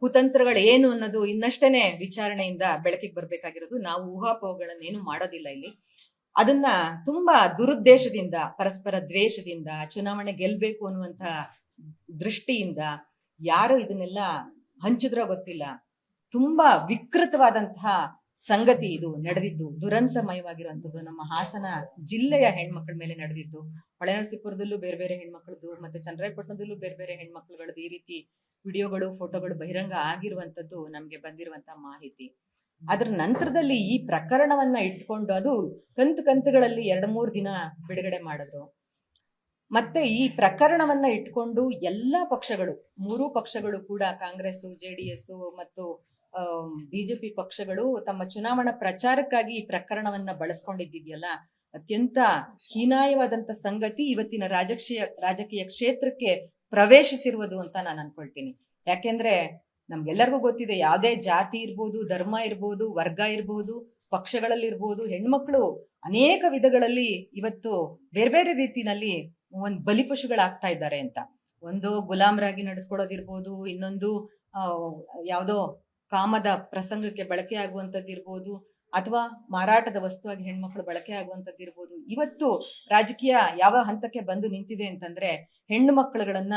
ಕುತಂತ್ರಗಳು ಏನು ಅನ್ನೋದು ಇನ್ನಷ್ಟೇನೆ ವಿಚಾರಣೆಯಿಂದ ಬೆಳಕಿಗೆ ಬರ್ಬೇಕಾಗಿರೋದು. ನಾವು ಊಹಾಪೋಹಗಳನ್ನೇನು ಮಾಡೋದಿಲ್ಲ ಇಲ್ಲಿ. ಅದನ್ನ ತುಂಬಾ ದುರುದ್ದೇಶದಿಂದ, ಪರಸ್ಪರ ದ್ವೇಷದಿಂದ, ಚುನಾವಣೆ ಗೆಲ್ಬೇಕು ಅನ್ನುವಂತ ದೃಷ್ಟಿಯಿಂದ ಯಾರು ಇದನ್ನೆಲ್ಲ ಹಂಚಿದ್ರೋ ಗೊತ್ತಿಲ್ಲ. ತುಂಬಾ ವಿಕೃತವಾದಂತಹ ಸಂಗತಿ ಇದು ನಡೆದಿದ್ದು, ದುರಂತಮಯವಾಗಿರುವಂತದ್ದು ನಮ್ಮ ಹಾಸನ ಜಿಲ್ಲೆಯ ಹೆಣ್ಮಕ್ಳ ಮೇಲೆ ನಡೆದಿದ್ದು. ಹೊಳೆನರಸೀಪುರದಲ್ಲೂ ಬೇರೆ ಬೇರೆ ಹೆಣ್ಮಕ್ಳದ್ದು, ಮತ್ತೆ ಚನ್ನರಾಯಪಟ್ಟಣದಲ್ಲೂ ಬೇರೆ ಬೇರೆ ಹೆಣ್ಮಕ್ಳುಗಳದ್ದು ಈ ರೀತಿ ವಿಡಿಯೋಗಳು, ಫೋಟೋಗಳು ಬಹಿರಂಗ ಆಗಿರುವಂತದ್ದು ನಮ್ಗೆ ಬಂದಿರುವಂತಹ ಮಾಹಿತಿ. ಅದ್ರ ನಂತರದಲ್ಲಿ ಈ ಪ್ರಕರಣವನ್ನ ಇಟ್ಕೊಂಡು ಅದು ಕಂತುಗಳಲ್ಲಿ 2-3 ದಿನ ಬಿಡುಗಡೆ ಮಾಡಿದ್ರು. ಮತ್ತೆ ಈ ಪ್ರಕರಣವನ್ನ ಇಟ್ಕೊಂಡು ಎಲ್ಲಾ ಪಕ್ಷಗಳು, 3 ಪಕ್ಷಗಳು ಕೂಡ, ಕಾಂಗ್ರೆಸ್, JDS ಮತ್ತು ಬಿಜೆಪಿ ಪಕ್ಷಗಳು ತಮ್ಮ ಚುನಾವಣಾ ಪ್ರಚಾರಕ್ಕಾಗಿ ಈ ಪ್ರಕರಣವನ್ನ ಬಳಸ್ಕೊಂಡಿದ್ದಿದೆಯಲ್ಲ, ಅತ್ಯಂತ ಹೀನಾಯವಾದಂತ ಸಂಗತಿ ಇವತ್ತಿನ ರಾಜಕೀಯ ಕ್ಷೇತ್ರಕ್ಕೆ ಪ್ರವೇಶಿಸಿರುವುದು ಅಂತ ನಾನು ಅನ್ಕೊಳ್ತೀನಿ. ಯಾಕೆಂದ್ರೆ ನಮ್ಗೆಲ್ಲರಿಗೂ ಗೊತ್ತಿದೆ, ಯಾವುದೇ ಜಾತಿ ಇರ್ಬೋದು, ಧರ್ಮ ಇರ್ಬೋದು, ವರ್ಗ ಇರ್ಬೋದು, ಪಕ್ಷಗಳಲ್ಲಿ ಇರ್ಬೋದು, ಹೆಣ್ಮಕ್ಳು ಅನೇಕ ವಿಧಗಳಲ್ಲಿ ಇವತ್ತು ಬೇರೆ ಬೇರೆ ರೀತಿನಲ್ಲಿ ಒಂದ್ ಬಲಿಪಶುಗಳಾಗ್ತಾ ಇದ್ದಾರೆ ಅಂತ. ಒಂದು ಗುಲಾಮರಾಗಿ ನಡೆಸ್ಕೊಳ್ಳೋದಿರ್ಬೋದು, ಇನ್ನೊಂದು ಯಾವುದೋ ಕಾಮದ ಪ್ರಸಂಗಕ್ಕೆ ಬಳಕೆ ಆಗುವಂತದ್ದು ಇರ್ಬೋದು, ಅಥವಾ ಮಾರಾಟದ ವಸ್ತುವಾಗಿ ಹೆಣ್ಮಕ್ಳು ಬಳಕೆ ಆಗುವಂತದ್ದು ಇರ್ಬೋದು. ಇವತ್ತು ರಾಜಕೀಯ ಯಾವ ಹಂತಕ್ಕೆ ಬಂದು ನಿಂತಿದೆ ಅಂತಂದ್ರೆ, ಹೆಣ್ಣು ಮಕ್ಕಳುಗಳನ್ನ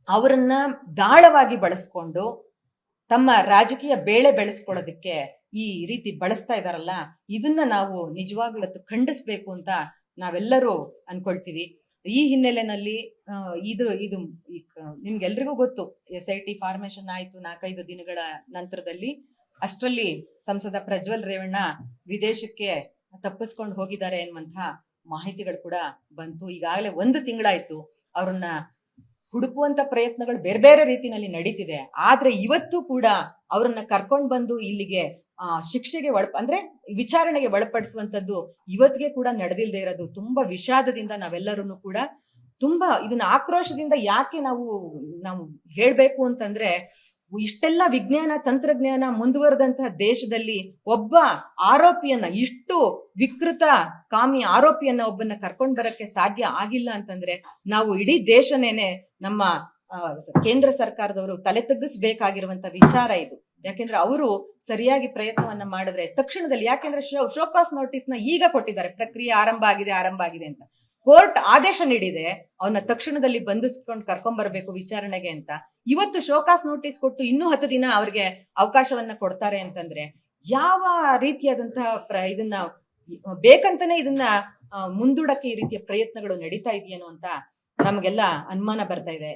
ಅವರನ್ನ ದಾಳವಾಗಿ ಬಳಸ್ಕೊಂಡು ತಮ್ಮ ರಾಜಕೀಯ ಬೇಳೆ ಬೆಳೆಸ್ಕೊಳ್ಳೋದಕ್ಕೆ ಈ ರೀತಿ ಬಳಸ್ತಾ ಇದಾರಲ್ಲ, ಇದನ್ನ ನಾವು ನಿಜವಾಗ್ಲೂ ಇವತ್ತು ಖಂಡಿಸ್ಬೇಕು ಅಂತ ನಾವೆಲ್ಲರೂ ಅನ್ಕೊಳ್ತೀವಿ. ಈ ಹಿನ್ನೆಲೆಯಲ್ಲಿ ಇದು ನಿಮ್ಗೆಲ್ರಿಗೂ ಗೊತ್ತು, SIT ಫಾರ್ಮೇಶನ್ ಆಯ್ತು 4-5 ದಿನಗಳ ನಂತರದಲ್ಲಿ. ಅಷ್ಟರಲ್ಲಿ ಸಂಸದ ಪ್ರಜ್ವಲ್ ರೇವಣ್ಣ ವಿದೇಶಕ್ಕೆ ತಪ್ಪಿಸ್ಕೊಂಡು ಹೋಗಿದ್ದಾರೆ ಎನ್ನುವಂತಹ ಮಾಹಿತಿಗಳು ಕೂಡ ಬಂತು. ಈಗಾಗಲೇ 1 ತಿಂಗಳಾಯ್ತು. ಅವ್ರನ್ನ ಹುಡುಕುವಂತ ಪ್ರಯತ್ನಗಳು ಬೇರೆ ಬೇರೆ ರೀತಿನಲ್ಲಿ ನಡೀತಿದೆ. ಆದ್ರೆ ಇವತ್ತು ಕೂಡ ಅವರನ್ನ ಕರ್ಕೊಂಡ್ ಬಂದು ಇಲ್ಲಿಗೆ ಶಿಕ್ಷೆಗೆ ಅಂದ್ರೆ ವಿಚಾರಣೆಗೆ ಒಳಪಡಿಸುವಂತದ್ದು ಇವತ್ತಿಗೆ ಕೂಡ ನಡೆದಿಲ್ಲದೆ ಇರೋದು ತುಂಬಾ ವಿಷಾದದಿಂದ ನಾವೆಲ್ಲರೂ ಕೂಡ ತುಂಬಾ ಇದನ್ನ ಆಕ್ರೋಶದಿಂದ ಯಾಕೆ ನಾವು ಹೇಳ್ಬೇಕು ಅಂತಂದ್ರೆ, ಇಷ್ಟೆಲ್ಲ ವಿಜ್ಞಾನ ತಂತ್ರಜ್ಞಾನ ಮುಂದುವರೆದಂತಹ ದೇಶದಲ್ಲಿ ಒಬ್ಬ ಆರೋಪಿಯನ್ನ, ಇಷ್ಟು ವಿಕೃತ ಕಾಮಿ ಆರೋಪಿಯನ್ನ ಒಬ್ಬನ್ನ ಕರ್ಕೊಂಡ್ ಬರಕ್ಕೆ ಸಾಧ್ಯ ಆಗಿಲ್ಲ ಅಂತಂದ್ರೆ, ನಾವು ಇಡೀ ದೇಶನೇನೆ, ನಮ್ಮ ಕೇಂದ್ರ ಸರ್ಕಾರದವರು ತಲೆ ತಗ್ಗಿಸ್ಬೇಕಾಗಿರುವಂತ ವಿಚಾರ ಇದು. ಯಾಕೆಂದ್ರೆ ಅವರು ಸರಿಯಾಗಿ ಪ್ರಯತ್ನವನ್ನ ಮಾಡಿದ್ರೆ ತಕ್ಷಣದಲ್ಲಿ, ಯಾಕೆಂದ್ರೆ ಶೋಕಾಸ್ ನೋಟಿಸ್ ನ ಈಗ ಕೊಟ್ಟಿದ್ದಾರೆ, ಪ್ರಕ್ರಿಯೆ ಆರಂಭ ಆಗಿದೆ ಅಂತ. ಕೋರ್ಟ್ ಆದೇಶ ನೀಡಿದೆ, ಅವನ್ನ ತಕ್ಷಣದಲ್ಲಿ ಬಂಧಿಸ್ಕೊಂಡು ಕರ್ಕೊಂಡ್ ಬರ್ಬೇಕು ವಿಚಾರಣೆಗೆ ಅಂತ. ಇವತ್ತು ಶೋಕಾಸ್ ನೋಟಿಸ್ ಕೊಟ್ಟು ಇನ್ನೂ 10 ದಿನ ಅವ್ರಿಗೆ ಅವಕಾಶವನ್ನ ಕೊಡ್ತಾರೆ ಅಂತಂದ್ರೆ, ಯಾವ ರೀತಿಯಾದಂತಹ ಇದನ್ನ ಬೇಕಂತಾನೆ ಇದನ್ನ ಮುಂದೂಡಕ್ಕೆ ಈ ರೀತಿಯ ಪ್ರಯತ್ನಗಳು ನಡೀತಾ ಇದೆಯೇನೋ ಅಂತ ನಮಗೆಲ್ಲ ಅನುಮಾನ ಬರ್ತಾ ಇದೆ.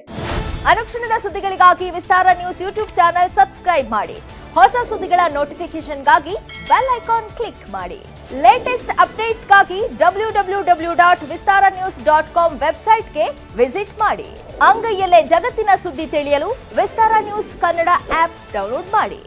ಅನುಕ್ಷಣದ ಸುದ್ದಿಗಳಿಗಾಗಿ ವಿಸ್ತಾರ ನ್ಯೂಸ್ ಯೂಟ್ಯೂಬ್ ಚಾನೆಲ್ ಸಬ್ಸ್ಕ್ರೈಬ್ ಮಾಡಿ. ಹೊಸ ಸುದ್ದಿಗಳ ನೋಟಿಫಿಕೇಶನ್ಗಾಗಿ ಬೆಲ್ ಐಕಾನ್ ಕ್ಲಿಕ್ ಮಾಡಿ. ಲೇಟೆಸ್ಟ್ ಅಪ್ಡೇಟ್ಸ್ಗಾಗಿ www.vistaranews.com ವೆಬ್ಸೈಟ್ಗೆ ವಿಸಿಟ್ ಮಾಡಿ. ಅಂಗೈಯಲ್ಲೇ ಜಗತ್ತಿನ ಸುದ್ದಿ ತಿಳಿಯಲು ವಿಸ್ತಾರ ನ್ಯೂಸ್ ಕನ್ನಡ ಆಪ್ ಡೌನ್ಲೋಡ್ ಮಾಡಿ.